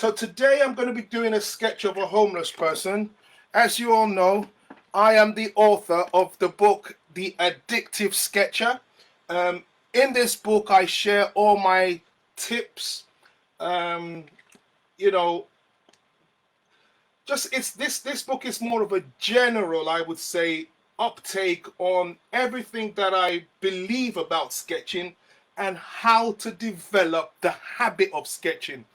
So today I'm going to be doing a sketch of a homeless person. As you all know, I am the author of the book, The Addictive Sketcher. In this book, I share all my tips, you know, this book is more of a general, I would say, uptake on everything that I believe about sketching and how to develop the habit of sketching.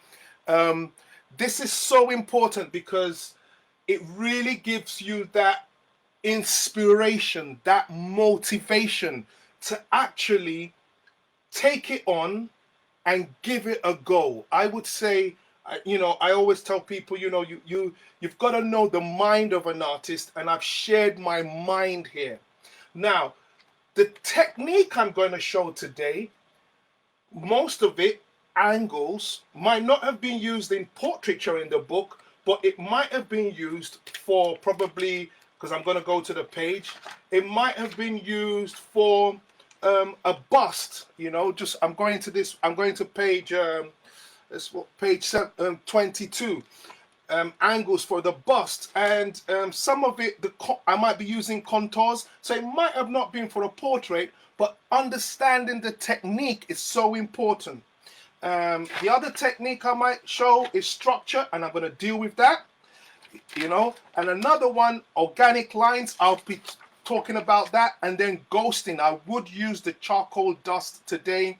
This is so important because it really gives you that inspiration, that motivation to actually take it on and give it a go. I would say, I always tell people, you've got to know the mind of an artist, and I've shared my mind here. Now, the technique I'm going to show today, most of it, angles, might not have been used in portraiture in the book, but it might have been used for probably, because I'm going to go to the page, it might have been used for a bust. I'm going to page page 22, angles for the bust, and some of it I might be using contours, so it might have not been for a portrait, but understanding the technique is so important. The other technique I might show is structure, and I'm going to deal with that, and another one, organic lines, I'll be talking about that, and then ghosting. I would use the charcoal dust today.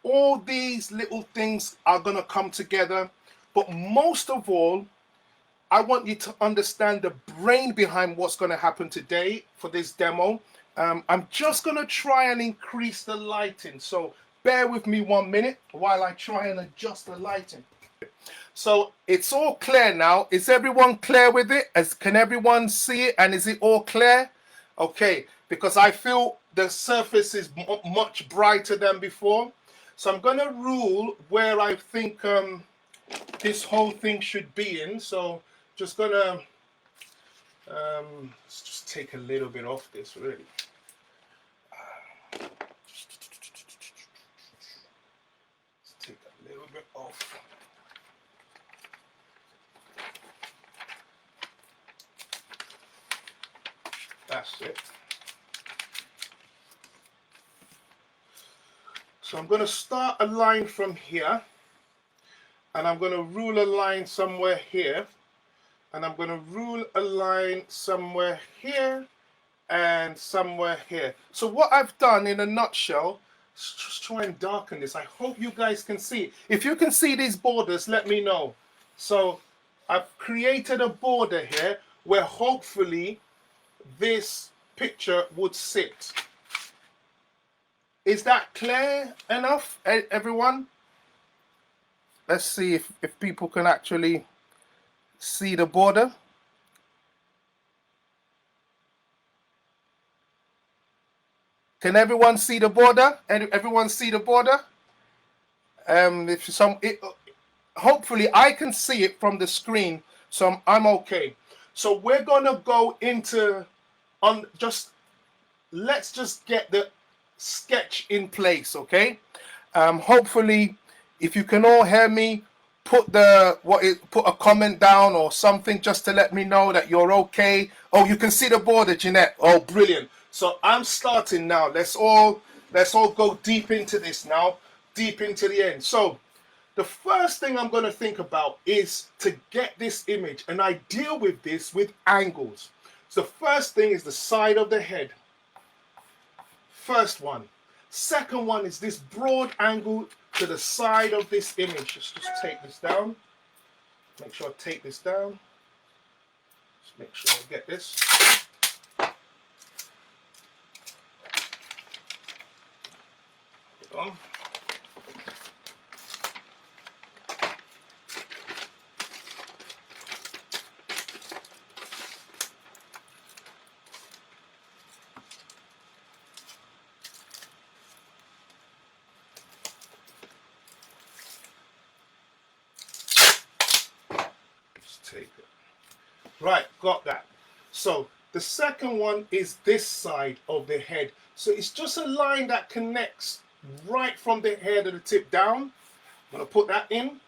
All these little things are going to come together, but most of all, I want you to understand the brain behind what's going to happen today for this demo. I'm just going to try and increase the lighting, so bear with me 1 minute while I try and adjust the lighting. So it's all clear now. Is everyone clear with it? Can everyone see it, and is it all clear? Okay, because I feel the surface is much brighter than before. So I'm going to rule where I think this whole thing should be in. So just going to let's just take a little bit off this, really. Let's take a little bit off. That's it. So I'm going to start a line from here, and I'm going to rule a line somewhere here, and I'm going to rule a line somewhere here and somewhere here. So what I've done in a nutshell, let's just try and darken this. I hope you guys can see it. If you can see these borders, let me know. So I've created a border here where hopefully this picture would sit. Is that clear enough, everyone? Let's see if people can actually see the border. Can everyone see the border? Everyone see the border? Hopefully I can see it from the screen, so I'm okay. So we're gonna go into let's just get the sketch in place, okay? Hopefully, if you can all hear me, put a comment down or something just to let me know that you're okay. Oh, you can see the border, Jeanette. Oh, brilliant. So I'm starting now. Let's all go deep into this now, deep into the end. So the first thing I'm going to think about is to get this image, and I deal with this with angles. So the first thing is the side of the head. First one. Second one is this broad angle to the side of this image. Just take this down. Make sure I take this down. Just make sure I get this. Hold on. Take it. Right, got that. So the second one is this side of the head. So it's just a line that connects right from the head of the tip down. I'm going to put that in.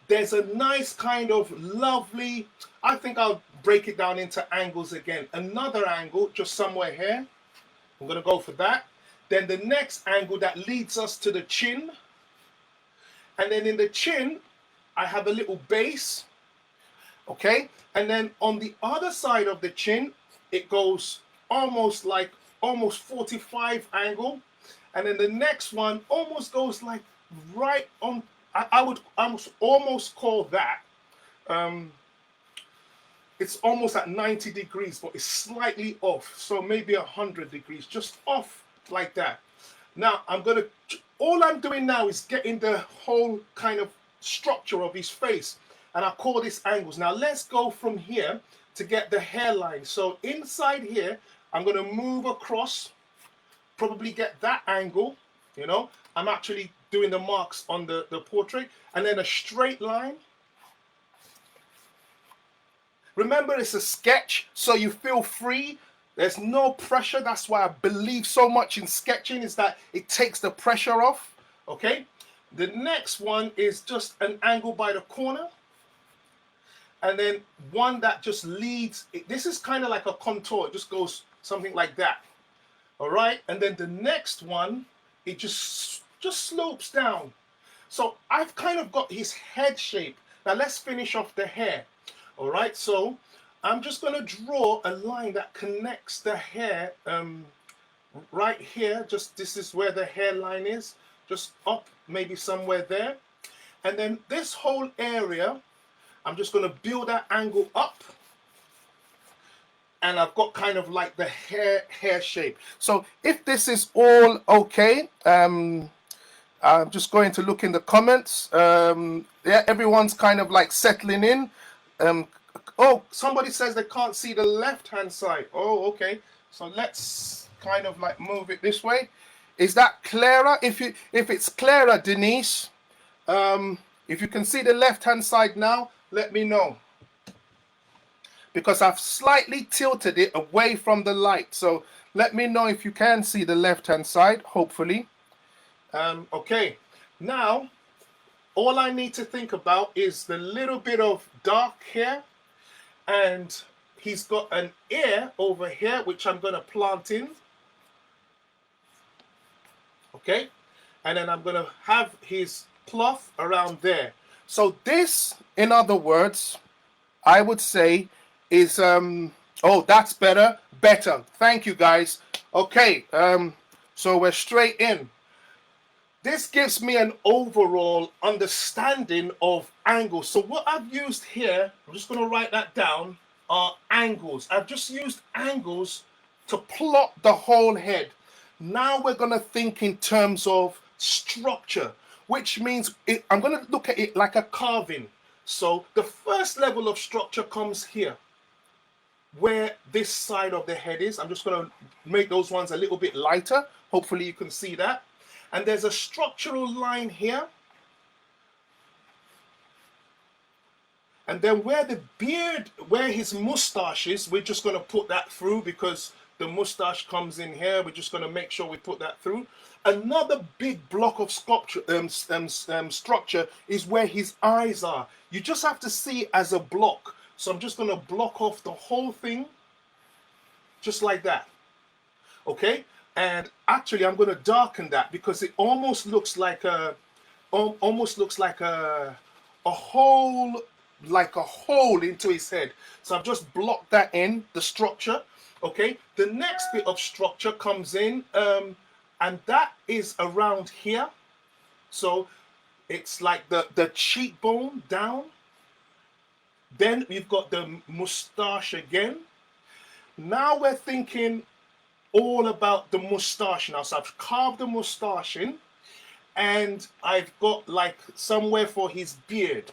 there's a nice kind of lovely, I think I'll break it down into angles again. Another angle just somewhere here. I'm going to go for that. Then the next angle that leads us to the chin. And then in the chin, I have a little base. Okay. And then on the other side of the chin, it goes almost 45 angle. And then the next one almost goes like right on. I would almost call that. It's almost at 90 degrees, but it's slightly off. So maybe 100 degrees, just off like that. Now all I'm doing now is getting the whole kind of structure of his face. And I call this angles. Now let's go from here to get the hairline. So inside here, I'm going to move across, probably get that angle, you know. I'm actually doing the marks on the portrait, and then a straight line. Remember, it's a sketch, so you feel free. There's no pressure. That's why I believe so much in sketching, is that it takes the pressure off. Okay. The next one is just an angle by the corner. And then one that just leads. This is kind of like a contour. It just goes something like that. All right. And then the next one, it just slopes down. So I've kind of got his head shape. Now let's finish off the hair. All right. So I'm just going to draw a line that connects the hair right here. Just this is where the hairline is. Just up maybe somewhere there. And then this whole area, I'm just going to build that angle up. And I've got kind of like the hair shape. So if this is all okay, I'm just going to look in the comments. Yeah, everyone's kind of like settling in. Oh, somebody says they can't see the left-hand side. Oh, okay. So let's kind of like move it this way. Is that clearer? If it's clearer, Denise, if you can see the left-hand side now, let me know. Because I've slightly tilted it away from the light. So let me know if you can see the left-hand side, hopefully. Okay, now all I need to think about is the little bit of dark here. And he's got an ear over here, which I'm going to plant in. Okay, and then I'm going to have his cloth around there. So this, in other words, I would say is, oh, that's better. Thank you, guys. Okay, so we're straight in. This gives me an overall understanding of angles. So what I've used here, I'm just going to write that down, are angles. I've just used angles to plot the whole head. Now we're going to think in terms of structure, which means I'm going to look at it like a carving. So the first level of structure comes here, where this side of the head is. I'm just going to make those ones a little bit lighter. Hopefully you can see that. And there's a structural line here. And then where the beard, where his mustache is, we're just going to put that through because the mustache comes in here. We're just going to make sure we put that through. Another big block of structure is where his eyes are. You just have to see as a block. So I'm just going to block off the whole thing, just like that. Okay, and actually I'm going to darken that because it almost looks like a hole, like a hole into his head. So I've just blocked that in the structure. Okay, the next bit of structure comes in, and that is around here. So it's like the cheekbone down. Then we've got the mustache again. Now we're thinking all about the mustache now. So I've carved the mustache in, and I've got like somewhere for his beard,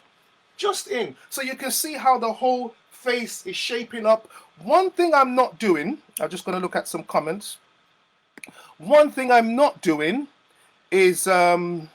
just in. So you can see how the whole face is shaping up. One thing I'm not doing, I'm just going to look at some comments. One thing I'm not doing is I'm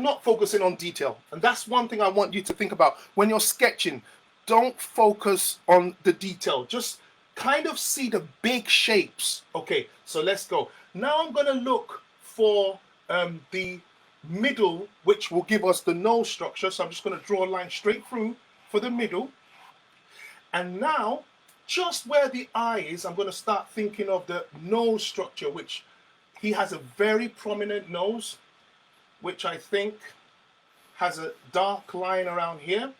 not focusing on detail. And that's one thing I want you to think about. When you're sketching, don't focus on the detail. Just kind of see the big shapes. Okay, so let's go. Now I'm going to look for the middle, which will give us the nose structure. So I'm just going to draw a line straight through for the middle. And now, just where the eye is, I'm going to start thinking of the nose structure, which he has a very prominent nose, which I think has a dark line around here.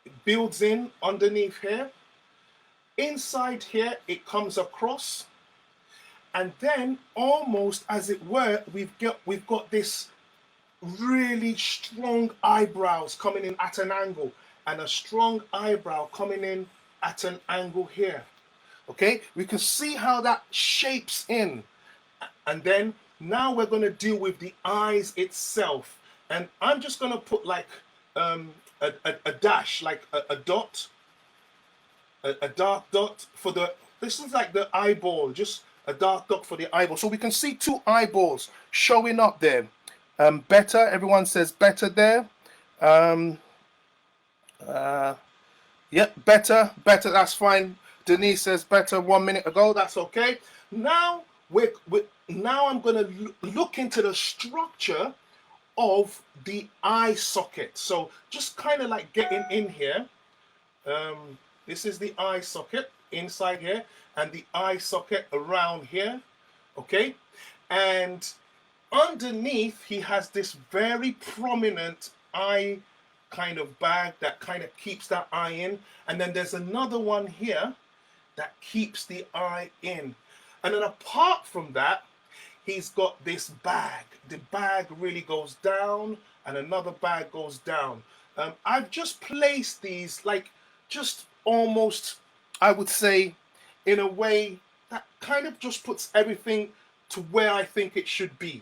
It builds in underneath here. Inside here, it comes across. And then, almost as it were, we've got this really strong eyebrows coming in at an angle, and a strong eyebrow coming in at an angle here. Okay, we can see how that shapes in. And then now we're going to deal with the eyes itself. And I'm just going to put like a dash, like a dot, a dark dot for the, this is like the eyeball, just a dark dot for the eyeball. So we can see two eyeballs showing up there. Better, everyone says better there. Yep, better, that's fine. Denise says better 1 minute ago, that's okay. Now now I'm going to look into the structure of the eye socket. So just kind of like getting in here. This is the eye socket inside here, and the eye socket around here. Okay, and underneath he has this very prominent eye kind of bag that kind of keeps that eye in, and then there's another one here that keeps the eye in. And then apart from that, he's got this bag. The bag really goes down, and another bag goes down. I've just placed these like just almost, I would say, in a way that kind of just puts everything to where I think it should be.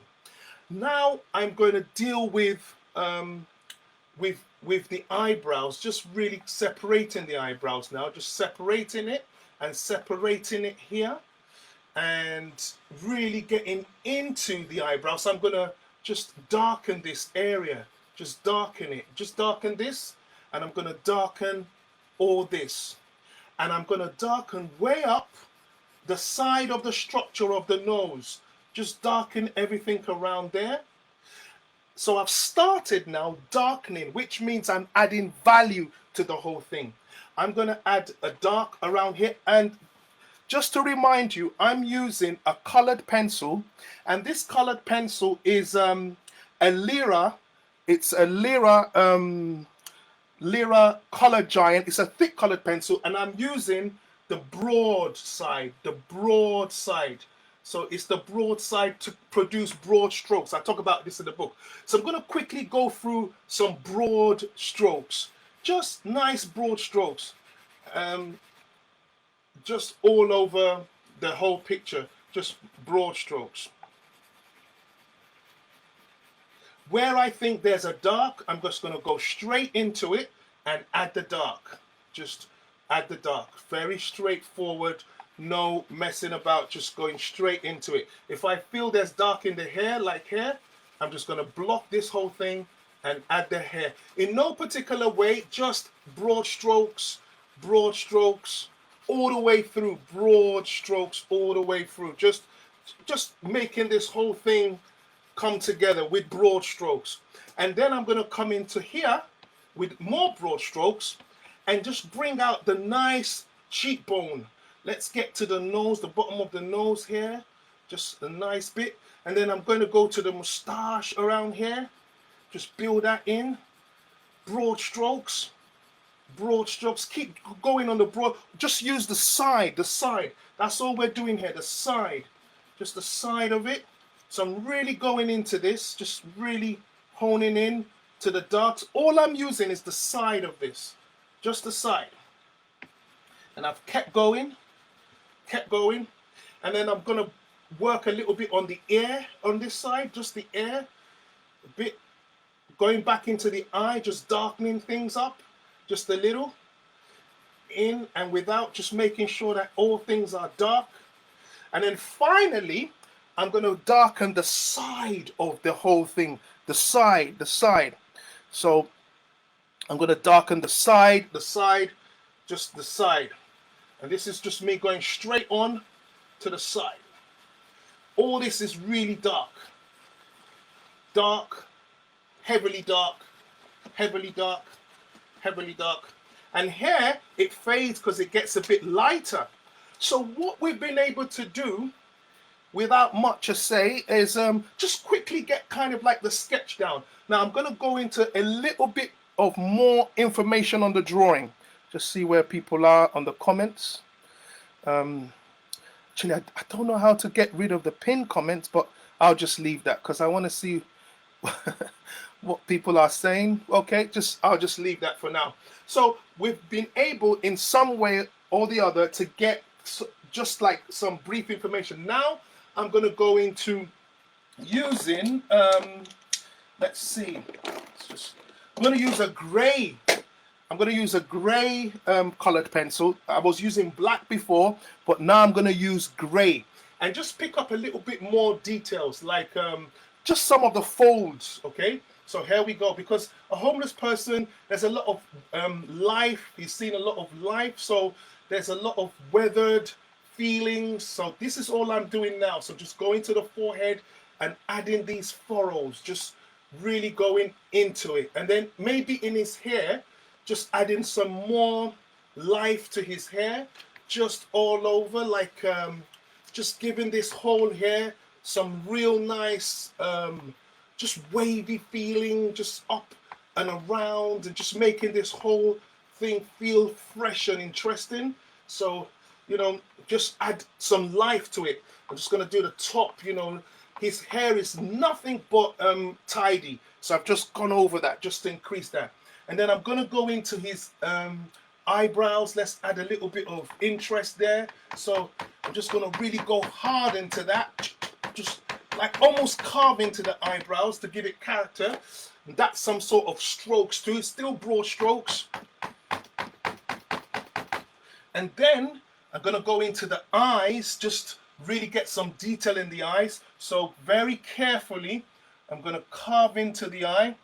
Now I'm going to deal with the eyebrows, just really separating the eyebrows now, just separating it and separating it here, and really getting into the eyebrows. So I'm going to just darken this area, just darken it, just darken this, and I'm going to darken all this, and I'm going to darken way up the side of the structure of the nose, just darken everything around there. So I've started now darkening, which means I'm adding value to the whole thing. I'm going to add a dark around here, and just to remind you, I'm using a colored pencil, and this colored pencil is a Lyra. It's a Lyra Color Giant. It's a thick colored pencil, and I'm using the broad side, So it's the broad side to produce broad strokes. I talk about this in the book. So I'm going to quickly go through some broad strokes, just nice broad strokes, just all over the whole picture, just broad strokes. Where I think there's a dark, I'm just going to go straight into it and add the dark. Just add the dark. Very straightforward. No messing about, just going straight into it. If I feel there's dark in the hair, like here, I'm just going to block this whole thing and add the hair. In no particular way, just broad strokes, all the way through. Broad strokes all the way through. Just making this whole thing come together with broad strokes. And then I'm going to come into here with more broad strokes and just bring out the nice cheekbone. Let's get to the nose, the bottom of the nose here, just a nice bit. And then I'm going to go to the moustache around here, just build that in. Broad strokes, keep going on the broad, just use the side, that's all we're doing here, the side, just the side of it. So I'm really going into this, just really honing in to the darks. All I'm using is the side of this, just the side. And I've kept going, and then I'm going to work a little bit on the ear on this side, just the ear, a bit going back into the eye, just darkening things up, just a little, in and without, just making sure that all things are dark. And then finally, I'm going to darken the side of the whole thing, the side. So I'm going to darken the side, just the side. And this is just me going straight on to the side. All this is really dark. Dark, heavily dark, heavily dark, heavily dark. And here it fades because it gets a bit lighter. So what we've been able to do without much to say is just quickly get kind of like the sketch down. Now I'm going to go into a little bit of more information on the drawing. Just see where people are on the comments. Actually, I don't know how to get rid of the pinned comments, but I'll just leave that because I want to see what people are saying. Okay, I'll just leave that for now. So we've been able in some way or the other to get just like some brief information. Now I'm going to go into using let's see, I'm going to use a gray. I'm going to use a gray colored pencil. I was using black before, but now I'm going to use gray and just pick up a little bit more details, like just some of the folds. Okay, so here we go. Because a homeless person, there's a lot of life. He's seen a lot of life, so there's a lot of weathered feelings. So this is all I'm doing now. So just going to the forehead and adding these furrows, just really going into it. And then maybe in his hair, just adding some more life to his hair, just all over, like just giving this whole hair some real nice just wavy feeling, just up and around, and just making this whole thing feel fresh and interesting. So, you know, just add some life to it. I'm just going to do the top. You know, his hair is nothing but tidy, so I've just gone over that just to increase that. And then I'm going to go into his eyebrows. Let's add a little bit of interest there. So I'm just going to really go hard into that, just like almost carve into the eyebrows to give it character. And that's some sort of strokes too, still broad strokes. And then I'm going to go into the eyes, just really get some detail in the eyes. So very carefully, I'm going to carve into the eye.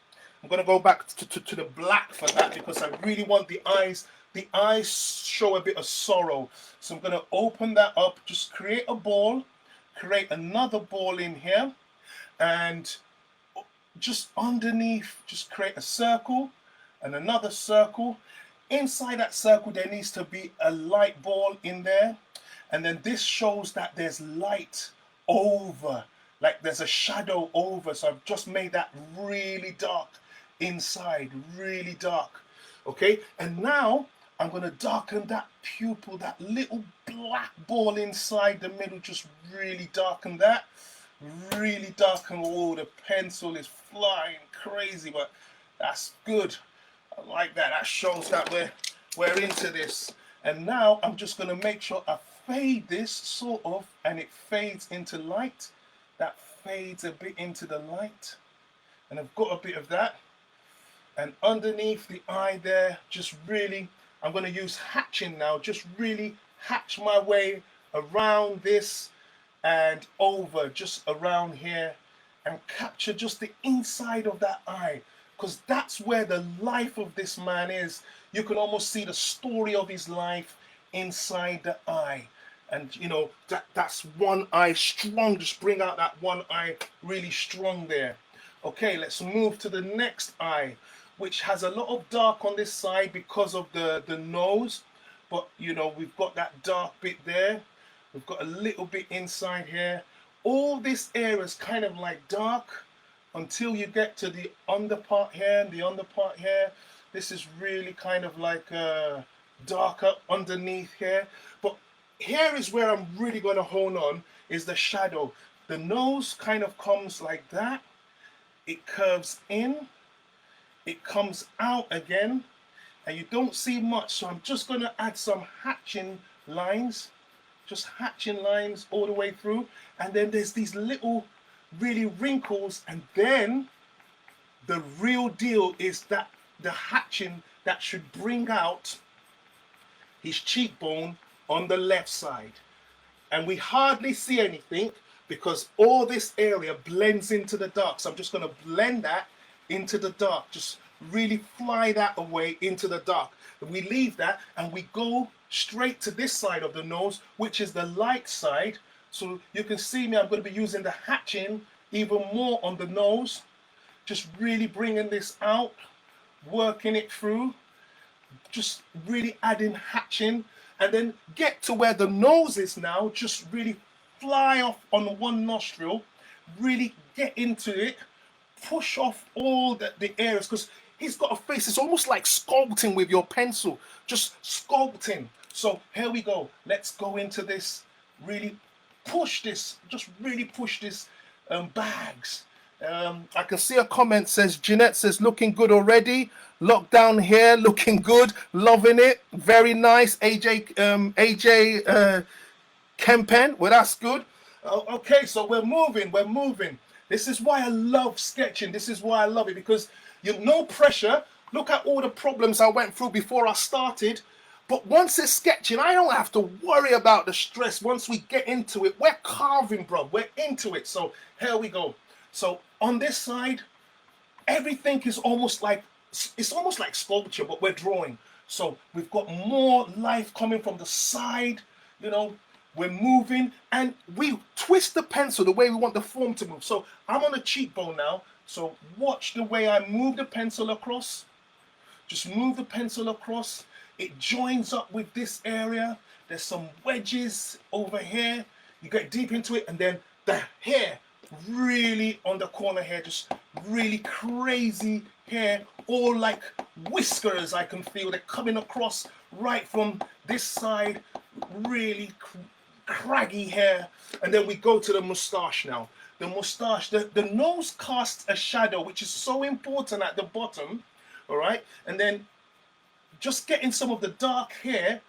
I'm going to go back to the black for that because I really want the eyes. The eyes show a bit of sorrow. So I'm going to open that up, just create a ball, create another ball in here, and just underneath, just create a circle and another circle. Inside that circle, there needs to be a light ball in there. And then this shows that there's light over, like there's a shadow over. So I've just made that really dark inside, really dark. Okay, and now I'm going to darken that pupil, that little black ball inside the middle, just really darken that, really darken. Oh, the pencil is flying crazy, but that's good. I like that. That shows that we're into this. And now I'm just going to make sure I fade this sort of, and it fades into light. That fades a bit into the light, and I've got a bit of that. And underneath the eye there, just really, I'm going to use hatching now, just really hatch my way around this and over, just around here, and capture just the inside of that eye, because that's where the life of this man is. You can almost see the story of his life inside the eye. And you know, that's one eye strong. Just bring out that one eye really strong there. Okay, let's move to the next eye, which has a lot of dark on this side because of the nose. But you know, we've got that dark bit there. We've got a little bit inside here. All this area is kind of like dark until you get to the under part here and the under part here. This is really kind of like darker underneath here. But here is where I'm really going to hone on, is the shadow. The nose kind of comes like that. It curves in. It comes out again. And you don't see much. So I'm just going to add some hatching lines. Just hatching lines all the way through. And then there's these little really wrinkles. And then the real deal is that the hatching that should bring out his cheekbone on the left side. And we hardly see anything because all this area blends into the dark. So I'm just going to blend that into the dark. Just really fly that away into the dark. And we leave that and we go straight to this side of the nose, which is the light side. So you can see me, I'm going to be using the hatching even more on the nose. Just really bringing this out, working it through, just really adding hatching, and then get to where the nose is now, just really fly off on one nostril, really get into it, push off all the areas, because he's got a face, it's almost like sculpting with your pencil, just sculpting. So here we go, let's go into this, really push this, just really push this bags. I can see a comment says, Jeanette says, looking good already. Lockdown here, looking good, loving it, very nice. AJ Kempen, well, that's good. Okay, so we're moving, we're moving. This is why I love sketching. This is why I love it, because you've no pressure. Look at all the problems I went through before I started. But once it's sketching, I don't have to worry about the stress. Once we get into it, we're carving, bro. We're into it. So here we go. So on this side, everything is almost like, it's almost like sculpture, but we're drawing. So we've got more life coming from the side, you know, we're moving, and we twist the pencil the way we want the form to move. So I'm on a cheekbone now. So watch the way I move the pencil across. Just move the pencil across. It joins up with this area. There's some wedges over here. You get deep into it, and then the hair really on the corner here, just really crazy hair, all like whiskers. I can feel they're coming across right from this side, really craggy hair. And then we go to the mustache now. The mustache, the nose casts a shadow, which is so important at the bottom. All right, and then just getting some of the dark hair,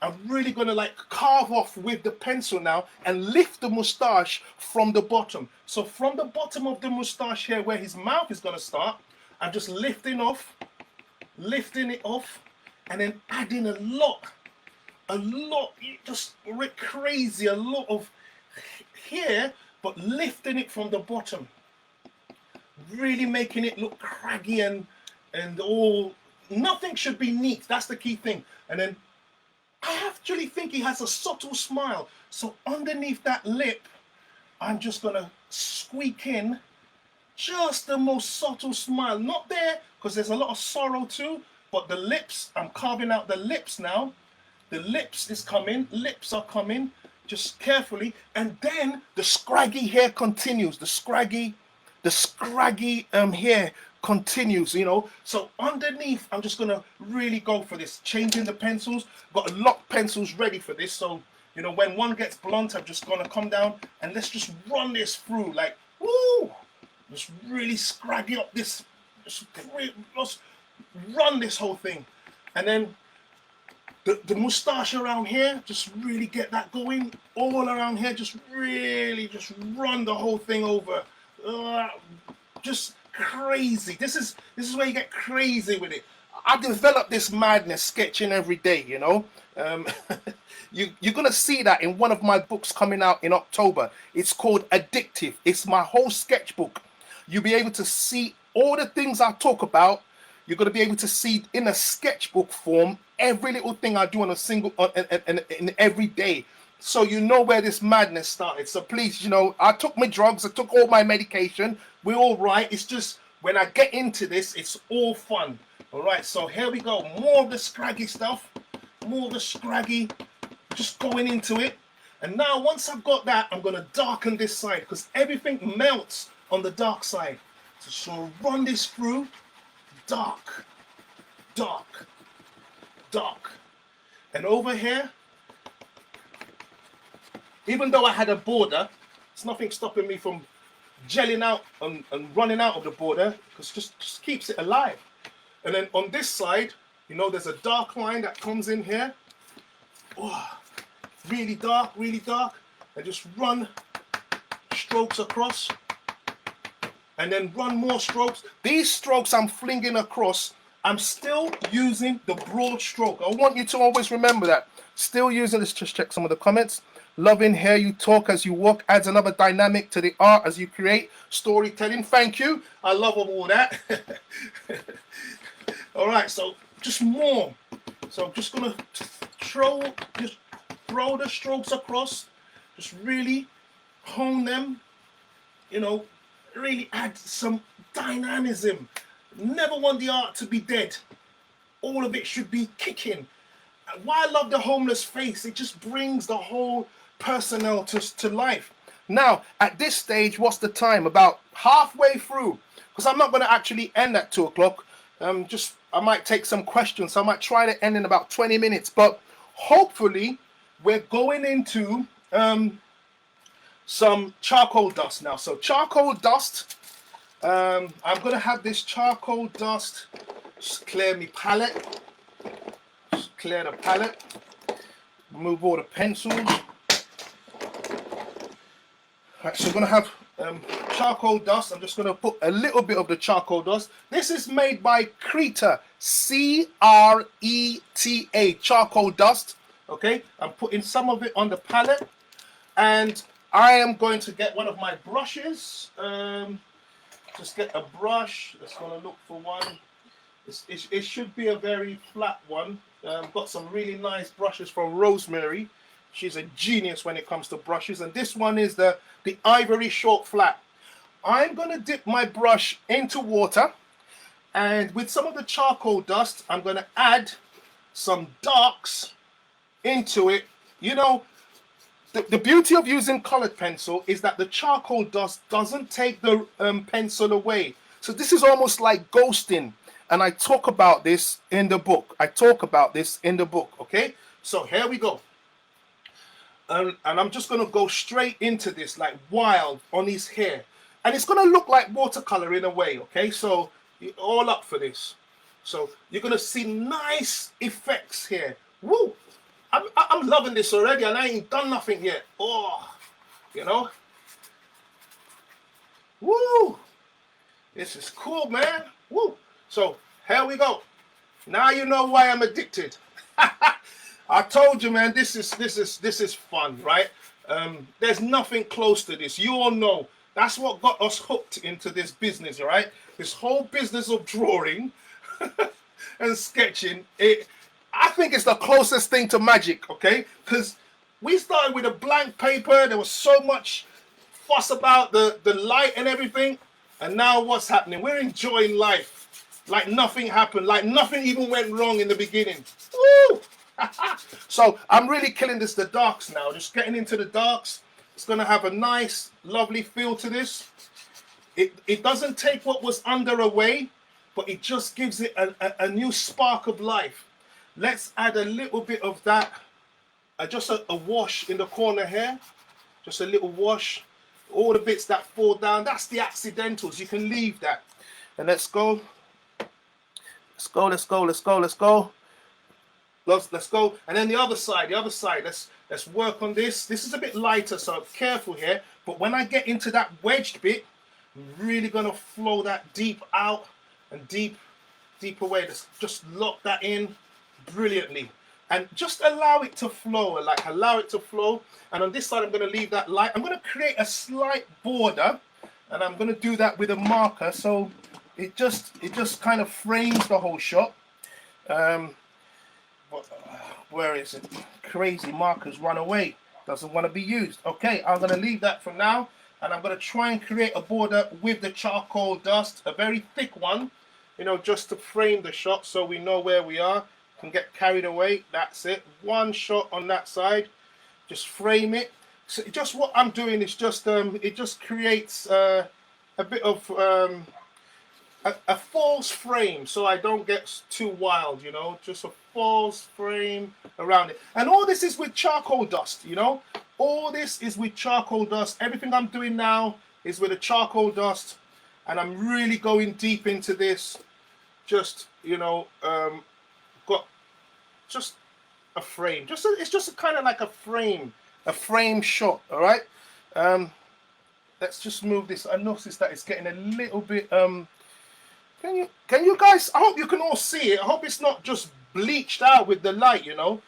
I'm really going to like carve off with the pencil now and lift the mustache from the bottom. So from the bottom of the mustache here, where his mouth is going to start, I'm just lifting it off, and then adding a lot, just crazy, a lot of hair, but lifting it from the bottom, really making it look craggy and all. Nothing should be neat. That's the key thing. And then I actually think he has a subtle smile. So underneath that lip, I'm just going to squeak in just the most subtle smile. Not there, because there's a lot of sorrow too, but the lips, I'm carving out the lips now. The lips is coming, lips are coming, just carefully. And then the scraggy hair continues. The scraggy hair continues, you know. So underneath, I'm just gonna really go for this, changing the pencils. Got a lot pencils ready for this, so you know, when one gets blunt, I'm just gonna come down and let's just run this through, like, woo, just really scraggy up this, just run this whole thing. And then the mustache around here, just really get that going. All around here, just really just run the whole thing over. Just crazy. This is where you get crazy with it. I developed this madness sketching every day, you know. You're gonna see that in one of my books coming out in October. It's called Addictive. It's my whole sketchbook. You'll be able to see all the things I talk about. You're gonna be able to see in a sketchbook form every little thing I do on a single in every day. So you know where this madness started. So please, you know, I took my drugs, I took all my medication. We're all right. It's just when I get into this, it's all fun. All right, so here we go. More of the scraggy stuff, more of the scraggy, just going into it. And now once I've got that, I'm going to darken this side because everything melts on the dark side. So run this through, dark, dark, dark. And over here, even though I had a border, there's nothing stopping me from gelling out and running out of the border because just keeps it alive. And then on this side, you know, there's a dark line that comes in here. Oh, really dark, and just run strokes across and then run more strokes. These strokes I'm flinging across, I'm still using the broad stroke. I want you to always remember that. Still using, let's just check some of the comments. Loving hear you talk as you walk, adds another dynamic to the art as you create storytelling. Thank you. I love all that. All right, so just more. So I'm just gonna throw the strokes across, Just really hone them, you know, really add some dynamism. Never want the art to be dead. All of it should be kicking. And why I love the homeless face, it just brings the whole personnel to life. Now, at this stage, what's the time? About halfway through, because I'm not going to actually end at 2 o'clock. I might take some questions. So I might try to end in about 20 minutes, but hopefully we're going into some charcoal dust now. So charcoal dust, I'm going to have this charcoal dust, just clear my palette, just clear the palette, remove all the pencils. Right, so we're going to have charcoal dust. I'm just going to put a little bit of the charcoal dust. This is made by Creta, C-R-E-T-A, charcoal dust. Okay, I'm putting some of it on the palette, and I am going to get one of my brushes. Just get a brush. Just going to look for one. It should be a very flat one. Got some really nice brushes from Rosemary. She's a genius when it comes to brushes, and this one is the ivory short flat. I'm going to dip my brush into water, and with some of the charcoal dust, I'm going to add some darks into it. You know, the beauty of using colored pencil is that the charcoal dust doesn't take the pencil away. So this is almost like ghosting, and I talk about this in the book. Okay, so here we go. And I'm just going to go straight into this like wild on his hair. And it's going to look like watercolor in a way, okay? So you're all up for this. So you're going to see nice effects here. Woo! I'm loving this already, and I ain't done nothing yet. Oh, you know? Woo! This is cool, man. Woo! So here we go. Now you know why I'm addicted. I told you, man, this is fun, right? There's nothing close to this. You all know that's what got us hooked into this business, right? This whole business of drawing and sketching. I think it's the closest thing to magic, okay? Because we started with a blank paper. There was so much fuss about the light and everything, and now what's happening? We're enjoying life like nothing happened, like nothing even went wrong in the beginning. Woo! So I'm really killing the darks now, just getting into the darks. It's going to have a nice lovely feel to this. It doesn't take what was under away, but it just gives it a new spark of life. Let's add a little bit of that, just a wash in the corner here, just a little wash. All the bits that fall down, that's the accidentals, you can leave that. And let's go, let's go. Let's go. And then the other side, let's work on this. This is a bit lighter, so careful here. But when I get into that wedged bit, I'm really gonna flow that deep out and deep away. Let's just lock that in brilliantly. And just allow it to flow, And on this side, I'm gonna leave that light. I'm gonna create a slight border, and I'm gonna do that with a marker, so it just kind of frames the whole shot. Where is it? Crazy markers run away. Doesn't want to be used. Okay, I'm going to leave that for now, and I'm going to try and create a border with the charcoal dust, a very thick one, you know, just to frame the shot so we know where we are. Can get carried away. That's it. One shot on that side. Just frame it. So just what I'm doing is just it just creates a bit of a false frame, so I don't get too wild, you know, just a false frame around it. And all this is with charcoal dust, you know, all this is with charcoal dust. Everything I'm doing now is with a charcoal dust, and I'm really going deep into this. Just, you know, got just a frame, it's just kind of like a frame shot. All right, let's just move this. I noticed that it's getting a little bit Can you guys, I hope you can all see it. I hope it's not just bleached out with the light, you know.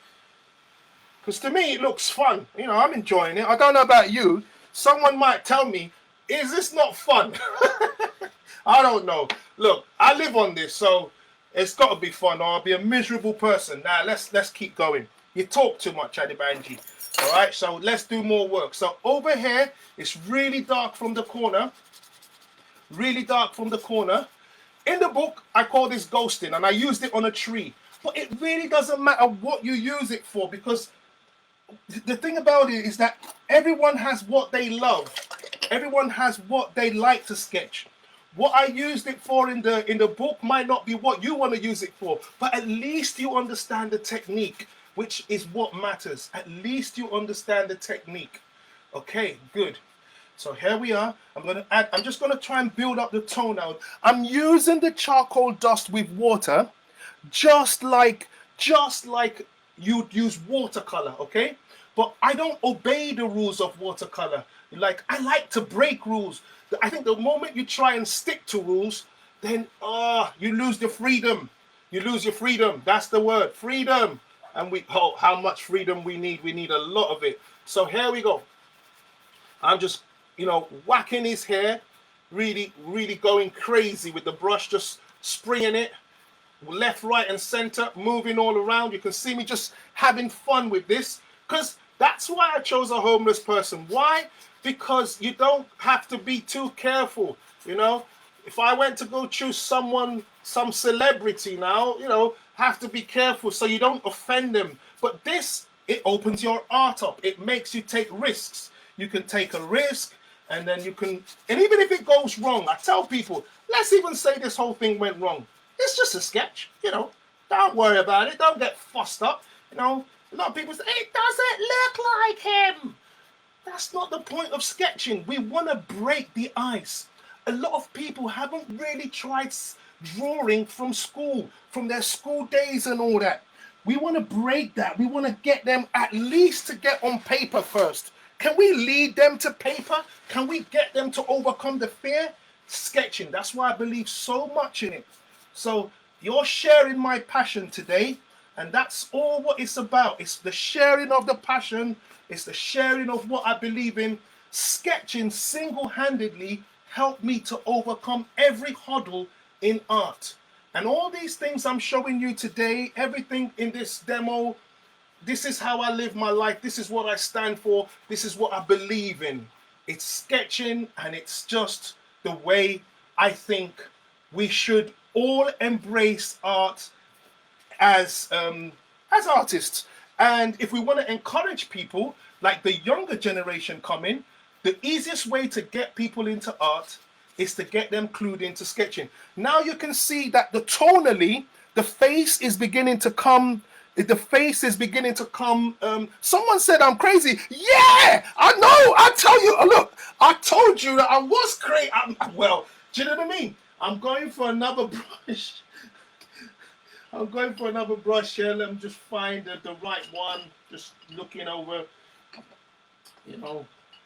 Because to me, it looks fun. You know, I'm enjoying it. I don't know about you. Someone might tell me, is this not fun? I don't know. Look, I live on this, so it's got to be fun, or I'll be a miserable person. Now, let's keep going. You talk too much, Adebanji. All right, so let's do more work. So over here, it's really dark from the corner. Really dark from the corner. In the book, I call this ghosting, and I used it on a tree. But it really doesn't matter what you use it for, because the thing about it is that everyone has what they love. Everyone has what they like to sketch. What I used it for in the book might not be what you want to use it for, but at least you understand the technique, which is what matters. At least you understand the technique. Okay, good. So here we are. I'm just gonna try and build up the tone now. I'm using the charcoal dust with water, just like you'd use watercolor, okay? But I don't obey the rules of watercolor. Like, I like to break rules. I think the moment you try and stick to rules, then you lose your freedom. You lose your freedom. That's the word, freedom. And how much freedom we need. We need a lot of it. So here we go. I'm just, whacking his hair, really, really going crazy with the brush, just springing it left, right, and center, moving all around. You can see me just having fun with this, because that's why I chose a homeless person. Why? Because you don't have to be too careful. If I went to go choose some celebrity now, have to be careful so you don't offend them. But this, it opens your art up. It makes you take risks. You can take a risk, and then and even if it goes wrong, I tell people, let's even say this whole thing went wrong. It's just a sketch, don't worry about it. Don't get fussed up. A lot of people say, it doesn't look like him. That's not the point of sketching. We want to break the ice. A lot of people haven't really tried drawing from school, from their school days and all that. We want to break that. We want to get them at least to get on paper first. Can we lead them to paper? Can we get them to overcome the fear? Sketching. That's why I believe so much in it. So you're sharing my passion today, and that's all what it's about. It's the sharing of the passion. It's the sharing of what I believe in. Sketching single-handedly helped me to overcome every hurdle in art. And all these things I'm showing you today, everything in this demo, this is how I live my life. This is what I stand for. This is what I believe in. It's sketching, and it's just the way I think we should all embrace art as artists. And if we want to encourage people, like the younger generation coming, the easiest way to get people into art is to get them clued into sketching. Now you can see that tonally, the face is beginning to come. Someone said I'm crazy. Yeah, I know. I tell you, look, I told you that I was crazy. Well, do you know what I mean? I'm going for another brush. I'm going for another brush here. Let me just find the right one. Just looking over,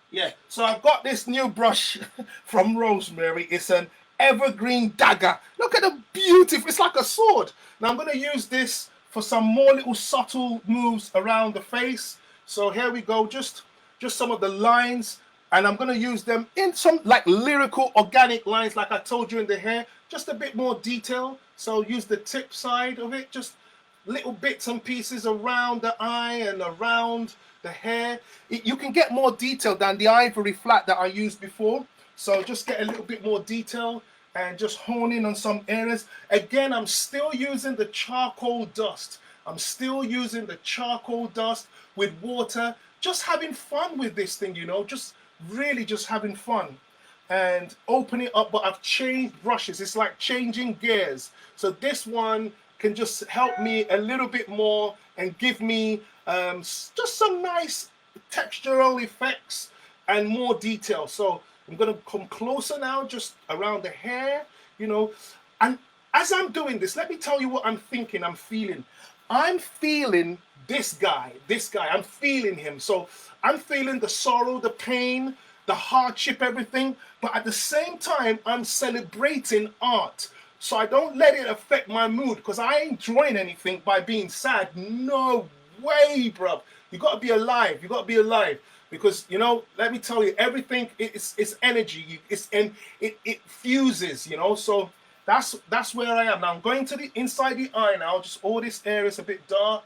Yeah, so I've got this new brush from Rosemary. It's an evergreen dagger. Look at the beautiful, it's like a sword. Now I'm going to use this for some more little subtle moves around the face. So here we go, just some of the lines. And I'm going to use them in some like lyrical, organic lines, like I told you in the hair, just a bit more detail. So use the tip side of it, just little bits and pieces around the eye and around the hair. You can get more detail than the ivory flat that I used before. So just get a little bit more detail and just hone in on some areas. Again, I'm still using the charcoal dust. I'm still using the charcoal dust with water, just having fun with this thing, just really just having fun and open it up. But I've changed brushes. It's like changing gears. So this one can just help me a little bit more and give me just some nice textural effects and more detail. So I'm going to come closer now, just around the hair, and as I'm doing this, let me tell you what I'm thinking, I'm feeling this guy, I'm feeling him. So I'm feeling the sorrow, the pain, the hardship, everything, but at the same time, I'm celebrating art. So I don't let it affect my mood, because I ain't drawing anything by being sad. No way, bro. You got to be alive. You got to be alive. Because, let me tell you, everything is energy. It fuses, So that's where I am. Now I'm going to the inside the eye now. Just all this area is a bit dark.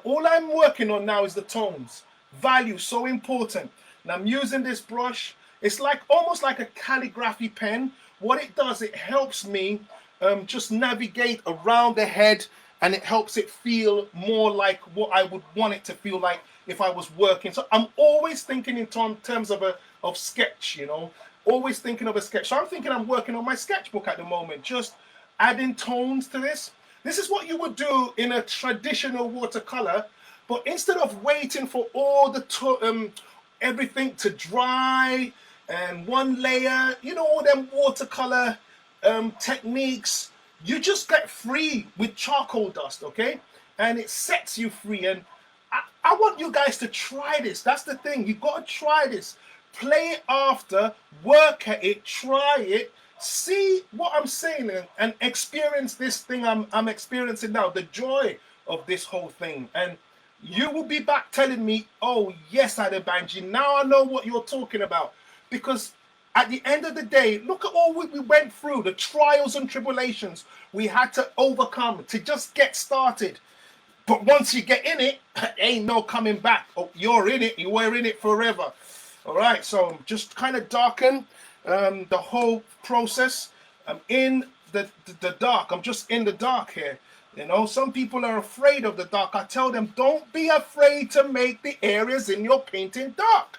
All I'm working on now is the tones. value, so important. And I'm using this brush. It's like almost like a calligraphy pen. What it does, it helps me just navigate around the head, and it helps it feel more like what I would want it to feel like if I was working. So I'm always thinking in terms of sketch, you know, always thinking of a sketch. So I'm thinking I'm working on my sketchbook at the moment, just adding tones to this. This is what you would do in a traditional watercolor, but instead of waiting for all the everything to dry and one layer, you know, all them watercolor techniques, you just get free with charcoal dust, okay? And it sets you free. And I want you guys to try this. That's the thing. You got to try this. Play it after, work at it, try it, see what I'm saying, and experience this thing I'm experiencing now, the joy of this whole thing. And you will be back telling me, oh yes, Adebanji, now I know what you're talking about. Because at the end of the day, look at all we went through, the trials and tribulations we had to overcome to just get started. But once you get in it, ain't no coming back. Oh, you're in it, you were in it forever. All right, so just kind of darken the whole process. I'm in the dark. I'm just in the dark here. You know, some people are afraid of the dark. I tell them, don't be afraid to make the areas in your painting dark.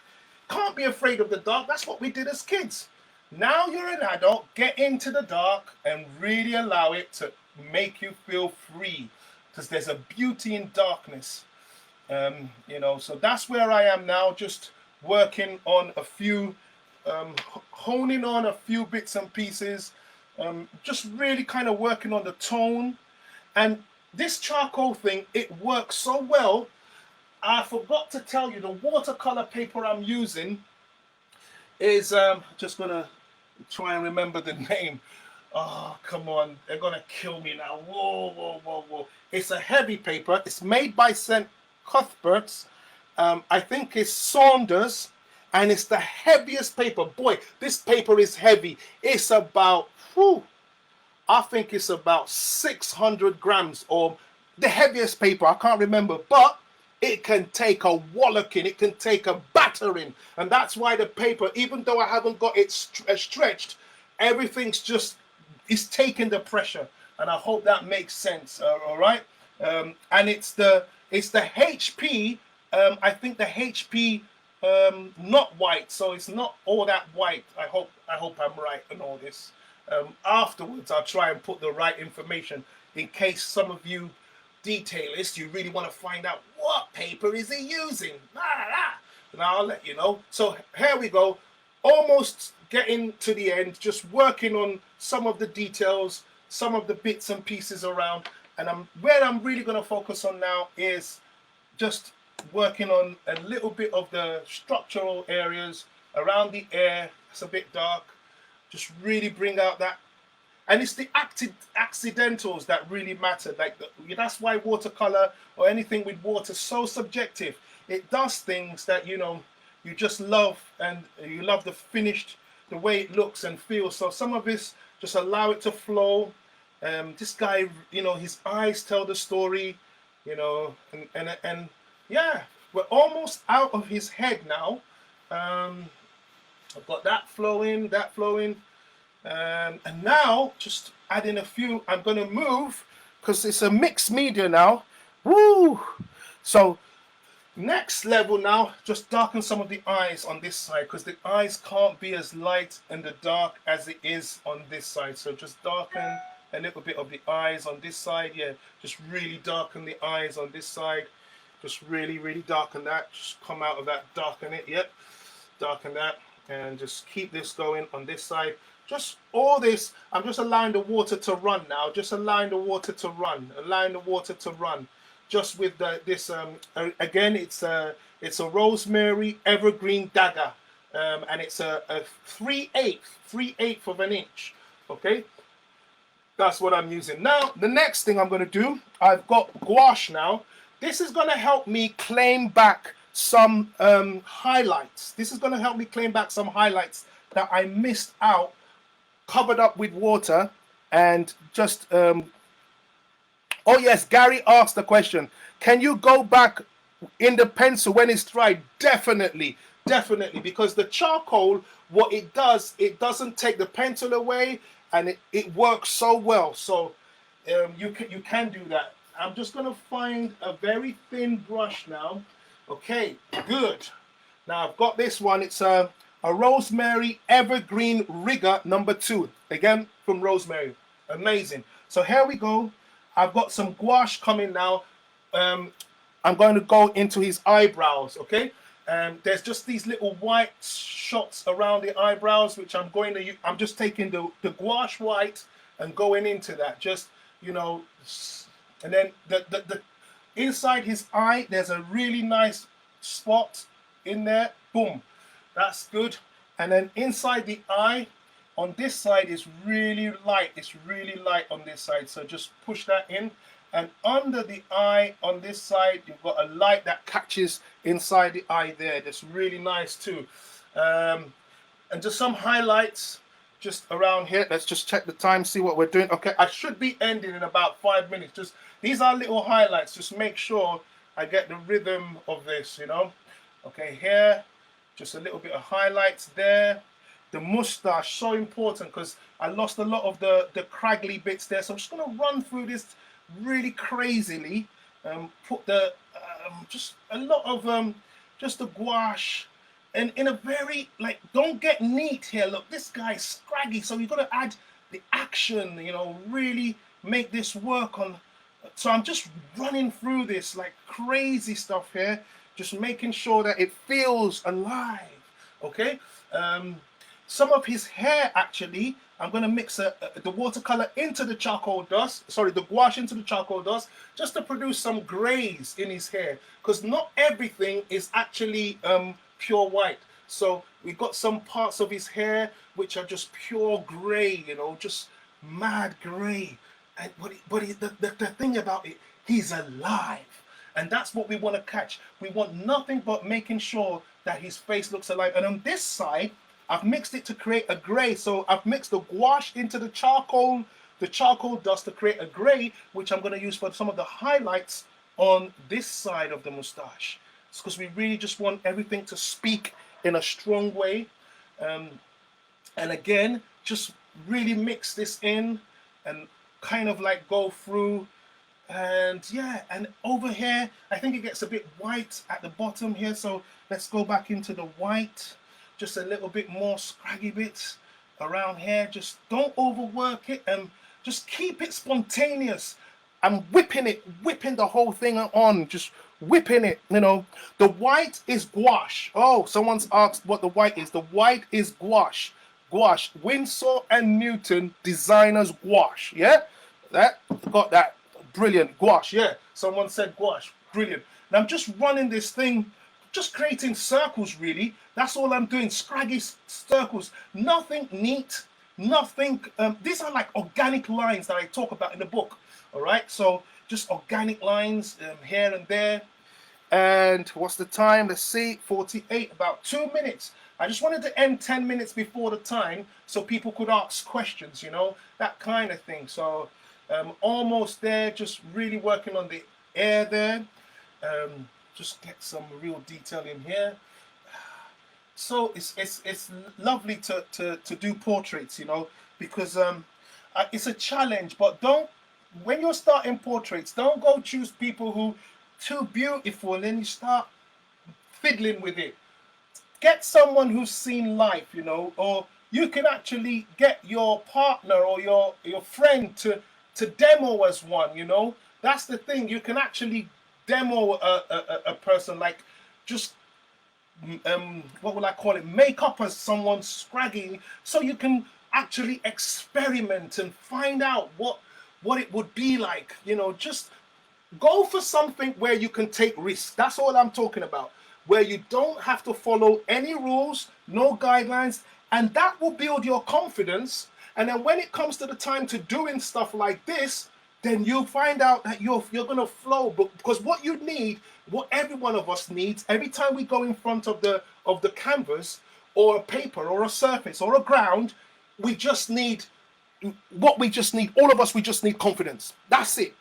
Can't be afraid of the dark. That's what we did as kids. Now you're an adult, get into the dark and really allow it to make you feel free, because there's a beauty in darkness. You know, so that's where I am now, just working on a few, honing on a few bits and pieces, just really kind of working on the tone. And this charcoal thing, it works so well. I forgot to tell you, the watercolor paper I'm using is, just gonna try and remember the name. Oh, come on, they're gonna kill me now. Whoa, whoa, whoa, whoa. It's a heavy paper. It's made by St. Cuthbert's. I think it's Saunders, and it's the heaviest paper. Boy, this paper is heavy. It's about, I think it's about 600 grams, or the heaviest paper. I can't remember, but it can take a walloping, it can take a battering. And that's why the paper, even though I haven't got it stretched, everything's just, it's taking the pressure. And I hope that makes sense, all right? And it's the HP, I think the HP, not white, so it's not all that white. I hope I'm right in all this. Afterwards, I'll try and put the right information in case some of you detailists, you really want to find out what paper is he using. And I'll let you know. So here we go, almost getting to the end, just working on some of the details, some of the bits and pieces around. And where I'm really going to focus on now is just working on a little bit of the structural areas around the air. It's a bit dark. Just really bring out that. And it's the accidentals that really matter. Like that's why watercolor or anything with water is so subjective. It does things that, you know, you just love, and you love the finished, the way it looks and feels. So some of this, just allow it to flow. This guy, you know, his eyes tell the story, you know, and yeah, we're almost out of his head now. I've got that flowing, and now just adding a few. I'm going to move because it's a mixed media now. Woo! So next level now, just darken some of the eyes on this side, because the eyes can't be as light in the dark as it is on this side. So just darken a little bit of the eyes on this side. Yeah, just really darken the eyes on this side. Just really, really darken that. Just come out of that, darken it. Yep, darken that. And just keep this going on this side. Just all this, I'm just allowing the water to run now. Just allowing the water to run. Allowing the water to run. Just with this, again, it's a rosemary evergreen dagger. And it's a 3/8 of an inch. Okay? That's what I'm using. Now, the next thing I'm going to do, I've got gouache now. This is going to help me claim back some highlights. This is going to help me claim back some highlights that I missed out, covered up with water, and just oh yes, Gary asked the question, can you go back in the pencil when it's dried, definitely, definitely, because the charcoal, what it does, it doesn't take the pencil away, and it works so well. So you can do that. I'm just gonna find a very thin brush now. Okay, good. Now I've got this one. It's a Rosemary Evergreen Rigger #2. Again, from Rosemary. Amazing. So here we go. I've got some gouache coming now. I'm going to go into his eyebrows, okay? There's just these little white shots around the eyebrows, which I'm just taking the gouache white and going into that. Just, you know, and then the inside his eye, there's a really nice spot in there. Boom. That's good. And then inside the eye, on this side is really light. It's really light on this side. So just push that in. And under the eye on this side, you've got a light that catches inside the eye there. That's really nice too. And just some highlights just around here. Let's just check the time, see what we're doing. Okay, I should be ending in about 5 minutes. Just these are little highlights. Just make sure I get the rhythm of this, you know. Okay, here, just a little bit of highlights there. The mustache, so important, because I lost a lot of the craggly bits there. So I'm just going to run through this really crazily. Put the just a lot of just the gouache, and in a very, like, don't get neat here. Look, this guy's scraggy, so you've got to add the action, you know, really make this work on. So I'm just running through this like crazy stuff here, just making sure that it feels alive. Okay. Some of his hair, actually, I'm going to mix the watercolor into the charcoal dust, sorry, the gouache into the charcoal dust, just to produce some grays in his hair, because not everything is actually pure white. So we've got some parts of his hair which are just pure gray, you know, just mad gray. And the thing about it, he's alive. And that's what we want to catch. We want nothing but making sure that his face looks alive. And on this side, I've mixed it to create a gray. So I've mixed the gouache into the charcoal dust to create a gray, which I'm going to use for some of the highlights on this side of the mustache. It's because we really just want everything to speak in a strong way. And again, just really mix this in and kind of like go through. And yeah, and over here, I think it gets a bit white at the bottom here. So let's go back into the white. Just a little bit more scraggy bits around here. Just don't overwork it, and just keep it spontaneous. I'm whipping the whole thing on, just whipping it, you know. The white is gouache. Oh, someone's asked what the white is. The white is gouache. Gouache, Winsor and Newton designers gouache. Yeah, that got that. Brilliant. Gouache. Yeah, someone said gouache. Brilliant. Now I'm just running this thing, just creating circles, really. That's all I'm doing, scraggy circles. Nothing neat, nothing. These are like organic lines that I talk about in the book, all right? So just organic lines here and there. And what's the time? Let's see, 48, about 2 minutes. I just wanted to end 10 minutes before the time so people could ask questions, you know, that kind of thing. So almost there, just really working on the air there. Just get some real detail in here. So it's lovely to do portraits, you know, because it's a challenge. But when you're starting portraits, don't go choose people who too beautiful and then you start fiddling with it. Get someone who's seen life, you know, or you can actually get your partner or your friend to demo as one, you know. That's the thing. You can actually demo a person, like just what will I call it, make up as someone scraggy, so you can actually experiment and find out what it would be like, you know. Just go for something where you can take risks. That's all I'm talking about, where you don't have to follow any rules, no guidelines, and that will build your confidence. And then when it comes to the time to doing stuff like this, then you'll find out that you're going to flow. But because what you need, what every one of us needs, every time we go in front of the canvas or a paper or a surface or a ground, all of us, we just need confidence. That's it.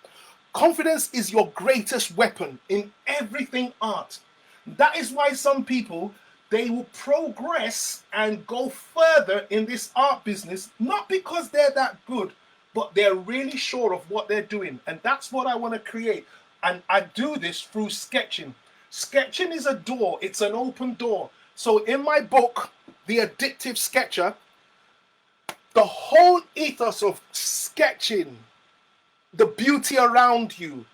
Confidence is your greatest weapon in everything art. That is why some people, they will progress and go further in this art business, not because they're that good, but they're really sure of what they're doing. And that's what I want to create. And I do this through sketching. Sketching is a door, it's an open door. So in my book, The Addictive Sketcher, the whole ethos of sketching, the beauty around you,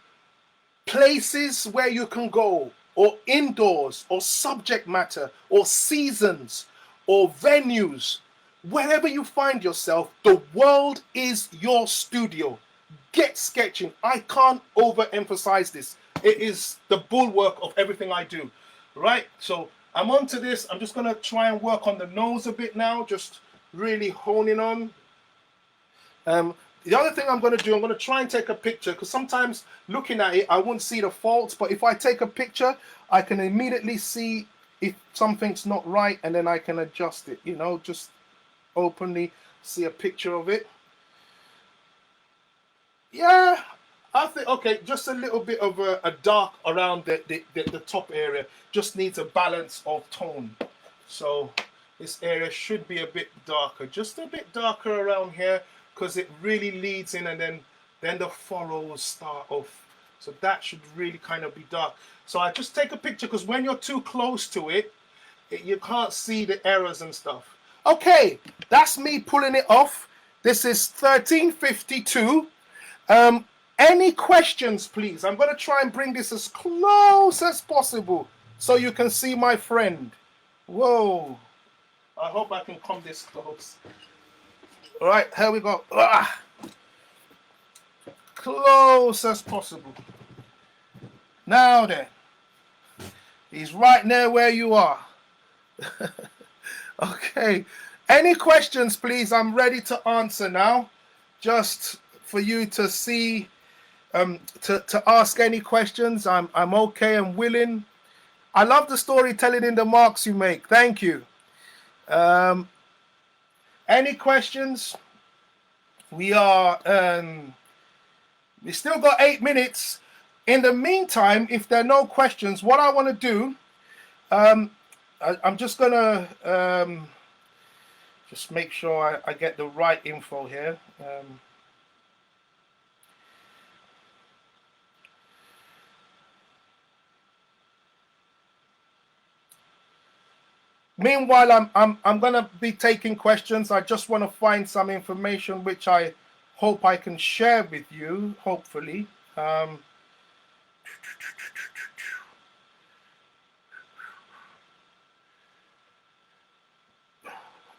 places where you can go, or indoors, or subject matter, or seasons, or venues, wherever you find yourself, the world is your studio. Get sketching. I can't overemphasize this. It is the bulwark of everything I do, right? So I'm on to this. I'm just going to try and work on the nose a bit now, just really honing on. The other thing I'm going to do, I'm going to try and take a picture, because sometimes looking at it, I won't see the faults. But if I take a picture, I can immediately see if something's not right, and then I can adjust it, you know, just openly see a picture of it. Yeah, I think, okay, just a little bit of a dark around the top area. Just needs a balance of tone. So this area should be a bit darker, just a bit darker around here, because it really leads in, and then the furrows start off. So that should really kind of be dark. So I just take a picture, because when you're too close to it, you can't see the errors and stuff. Okay, that's me pulling it off. This is 1352. Any questions, please? I'm going to try and bring this as close as possible so you can see my friend. Whoa. I hope I can come this close. All right, here we go. Close as possible. Now then, he's right near where you are. Okay, any questions, please? I'm ready to answer now. Just for you to see, to ask any questions. I'm okay and willing. I love the storytelling in the marks you make. Thank you. Any questions? We still got 8 minutes. In the meantime, if there are no questions, what I want to do, I'm just gonna just make sure I get the right info here. Meanwhile, I'm gonna be taking questions. I just want to find some information which I hope I can share with you, hopefully.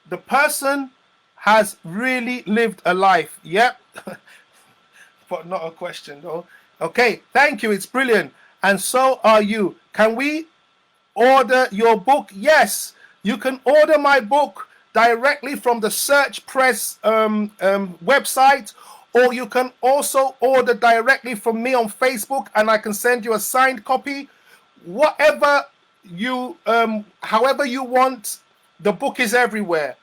The person has really lived a life. Yep. But not a question though. Okay, thank you. It's brilliant. And so are you. Can we order your book? Yes. You can order my book directly from the Search Press website, or you can also order directly from me on Facebook, and I can send you a signed copy. Whatever you, however you want, the book is everywhere.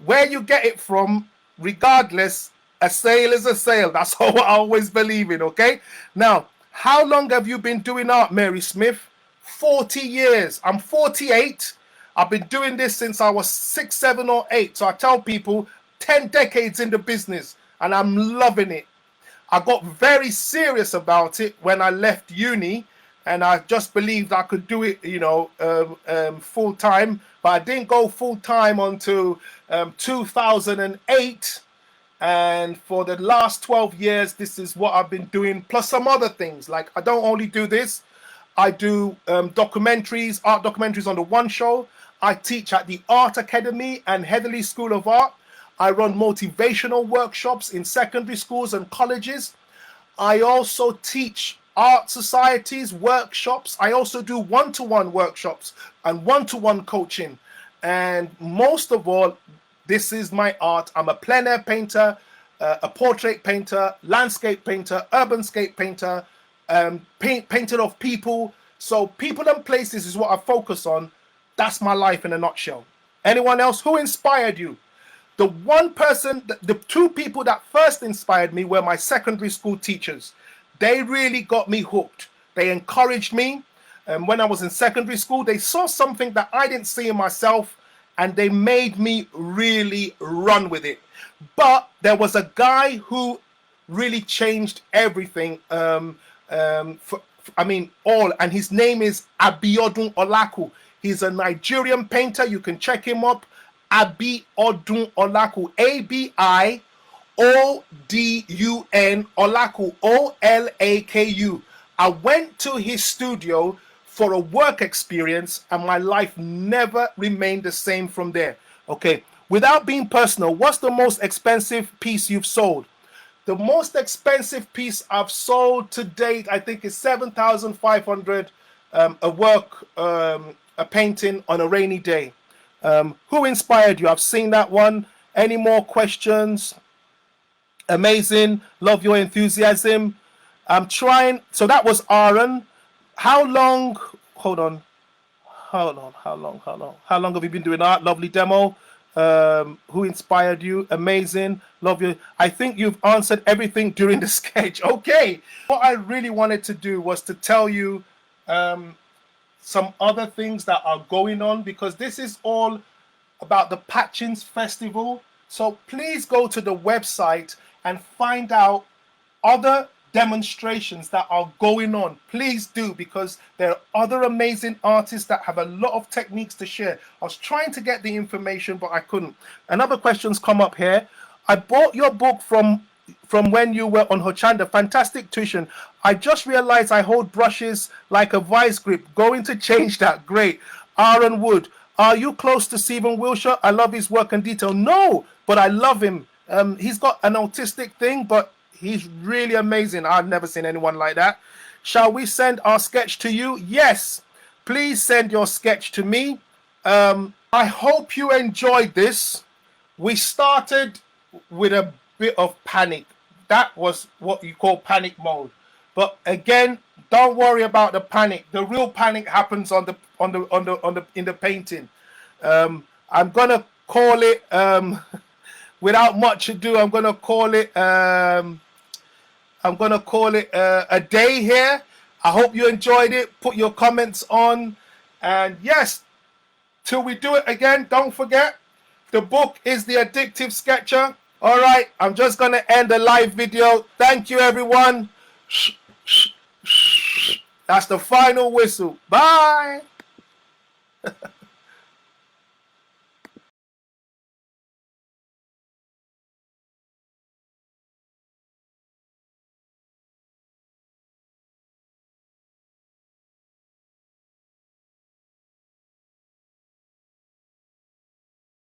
Where you get it from, regardless, a sale is a sale. That's how I always believe in, okay? Now, how long have you been doing art, Mary Smith? 40 years. I'm 48. I've been doing this since I was 6, 7, or 8. So I tell people 10 decades in the business, and I'm loving it. I got very serious about it when I left uni, and I just believed I could do it, you know, full time. But I didn't go full time until 2008. And for the last 12 years, this is what I've been doing, plus some other things. Like, I don't only do this. I do documentaries, art documentaries on the One Show. I teach at the Art Academy and Heatherley School of Art. I run motivational workshops in secondary schools and colleges. I also teach art societies, workshops. I also do one-to-one workshops and one-to-one coaching. And most of all, this is my art. I'm a plein air painter, a portrait painter, landscape painter, urbanscape painter, painted of people. So people and places is what I focus on. That's my life in a nutshell. Anyone else? Who inspired you? The one person, the two people that first inspired me were my secondary school teachers. they really got me hooked. They encouraged me. When I was in secondary school, they saw something that I didn't see in myself, and they made me really run with it. But there was a guy who really changed everything. And his name is Abiodun Olaku. He's a Nigerian painter. You can check him up. Abiodun Olaku. Abiodun Olaku. Olaku. I went to his studio for a work experience, and my life never remained the same from there. Okay, without being personal, what's the most expensive piece you've sold? The most expensive piece I've sold to date, I think, is 7,500. A work, a painting on a rainy day. Who inspired you? I've seen that one. Any more questions? Amazing. Love your enthusiasm. I'm trying. So that was Aaron. How long? Hold on. How long have you been doing art? Lovely demo. Who inspired you? Amazing. Love you. I think you've answered everything during the sketch. Okay. What I really wanted to do was to tell you some other things that are going on, because this is all about the Patchings Festival. So please go to the website and find out other demonstrations that are going on. Please do, because there are other amazing artists that have a lot of techniques to share. I was trying to get the information, but I couldn't. Another question's come up here. I bought your book from when you were on Hochanda. Fantastic tuition. I just realized I hold brushes like a vice grip. Going to change that. Great. Aaron Wood. Are you close to Stephen Wilshire? I love his work and detail. No, but I love him. He's got an autistic thing, but he's really amazing. I've never seen anyone like that. Shall we send our sketch to you? Yes. Please send your sketch to me. I hope you enjoyed this. We started with a bit of panic. That was what you call panic mode. But again, don't worry about the panic. The real panic happens in the painting. I'm gonna call it without much ado. I'm gonna call it a day here. I hope you enjoyed it. Put your comments on, and yes, till we do it again, don't forget the book is The Addictive Sketcher. All right, I'm just gonna end the live video. Thank you, everyone. That's the final whistle. Bye.